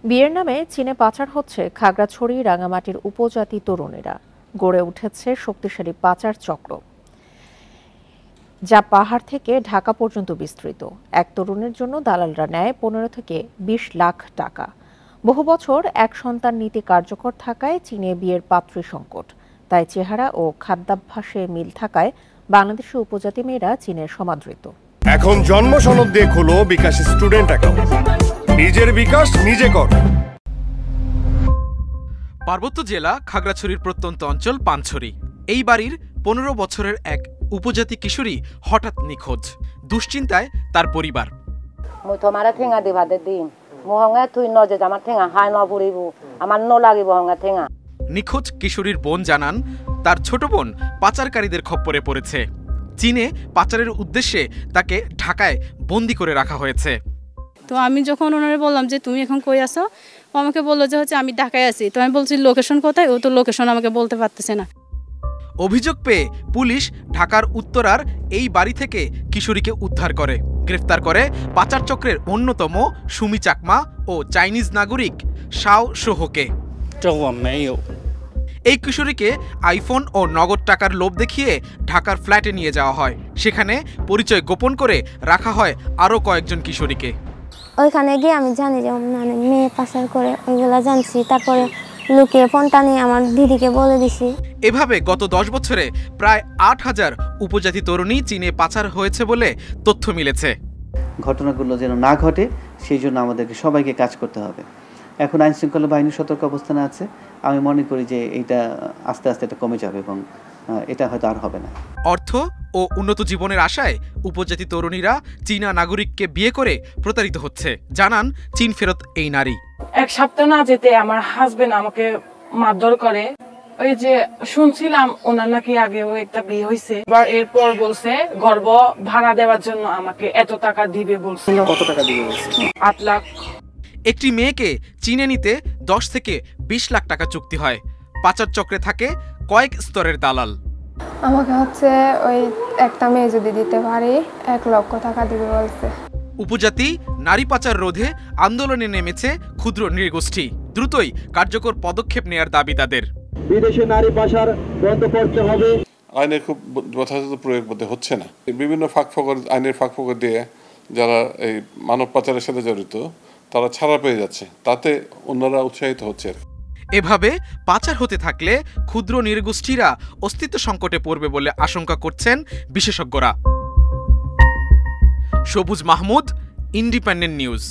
বিয়ের নামে চীনে পাচার হচ্ছে খাগড়াছড়ি রাঙামাটির উপজাতি তরুণীরা। গড়ে উঠেছে শক্তিশালী পাচার চক্র, যা পাহাড় থেকে ঢাকা পর্যন্ত বিস্তৃত। এক তরুণের জন্য দালালরা নেয় 15 থেকে 20 লাখ টাকা। বহু বছর এক সন্তান নীতি কার্যকর থাকায় চীনে বিয়ের পাত্রী সংকট। তাই চেহারা ও খাদ্যাভ্যাসে মিল থাকায় বাংলাদেশি উপজাতি মেয়েরা চীনের সমাদৃত। এখন জন্ম সনদ দিয়ে খোলো বিকাশ স্টুডেন্ট অ্যাকাউন্ট। নিজের বিকাশ নিজে কর। পার্বত্য জেলা খাগড়াছড়ির প্রত্যন্ত অঞ্চল পানছড়ি। এই বাড়ির 15 বছরের এক উপজাতি কিশোরী হঠাৎ নিখোঁজ। দুশ্চিন্তায় তার পরিবার। নিখোঁজ কিশোরীর বোন জানান, তার ছোট বোন পাচারকারীদের খপ্পরে পড়েছে। চীনে পাচারের উদ্দেশ্যে তাকে ঢাকায় বন্দি করে রাখা হয়েছে। তো আমি যখন ওনারে বললাম যে তুমি এখন কই আছো, ও আমাকে বললো যে আমি ঢাকায় আছি। তো আমি বলছি লোকেশন কোথায়, ও তো লোকেশন আমাকে বলতে পারতেছে না। অভিযোগ পেয়ে পুলিশ ঢাকার উত্তরার এই বাড়ি থেকে কিশোরীকে উদ্ধার করে, গ্রেফতার করে পাচার চক্রের অন্যতম সুমি চাকমা ও চাইনিজ নাগরিক শাও সোহকে। এই কিশোরীকে আইফোন ও নগদ টাকার লোভ দেখিয়ে ঢাকার ফ্ল্যাটে নিয়ে যাওয়া হয়। সেখানে পরিচয় গোপন করে রাখা হয় আরও কয়েকজন কিশোরীকে। ওইখানে গিয়ে আমি জানি যে মানে মেয়ে পাচার করে, ওইগুলা জানছি। তারপরে লুকিয়ে ফোনটা নিয়ে আমার দিদিকে বলে দিছি। এভাবে গত 10 বছরে প্রায় 8000 উপজাতি তরুণী চীনে পাচার হয়েছে বলে তথ্য মিলেছে। ঘটনাগুলো যেন না ঘটে সেই জন্য আমাদেরকে সবাইকে কাজ করতে হবে। এখন আইন শৃঙ্খলা বাহিনী সতর্ক অবস্থানে আছে। আমি মনে করি যে এইটা আস্তে আস্তে এটা কমে যাবে এবং এটা হয়তো আর হবে না। অর্থ ও উন্নত জীবনের আশায় উপজাতি তরুণীরা চীনা নাগরিককে বিয়ে করে প্রতারিত হচ্ছে, জানান চীন ফেরত এই নারী। এক সপ্তাহ না যেতে আমার হাজবেন্ড আমাকে মারধর করে। ওই যে শুনছিলাম ওনার নাকি আগেও একটা বিয়ে হয়েছে। এবার এরপর বলছে গর্ভ ভাড়া দেওয়ার জন্য আমাকে এত টাকা দিবে বলছিল। কত টাকা দিবে বলছে? 8 লাখ। একটি মেয়েকে চীনে নিতে 10 থেকে 20 লাখ টাকা চুক্তি হয়। পাচার চক্রে থাকে কয়েক স্তরের দালাল। আমাকে ওই একটা মেয়ে যদি দিতে পারি 1 লক্ষ টাকা দিবে বলছে। উপজাতি নারী পাচার রোধে আন্দোলনে নেমেছে ক্ষুদ্র নৃগোষ্ঠী। দ্রুতই কার্যকর পদক্ষেপ নেয়ার দাবি তাদের। বিদেশে নারী পাচার বন্ধ করতে হবে। আইনের খুব যথাযথ প্রয়োগ বোধ হচ্ছে না। বিভিন্ন আইনের ফাঁকফোকর দিয়ে যারা এই মানব পাচারের সাথে জড়িত তারা ছাড়া পেয়ে যাচ্ছে, তাতে অন্যরা উৎসাহিত হচ্ছে। এভাবে পাচার হতে থাকলে ক্ষুদ্র নৃগোষ্ঠীরা অস্তিত্ব সংকটে পড়বে বলে আশঙ্কা করছেন বিশেষজ্ঞরা। সবুজ মাহমুদ, ইন্ডিপেন্ডেন্ট নিউজ।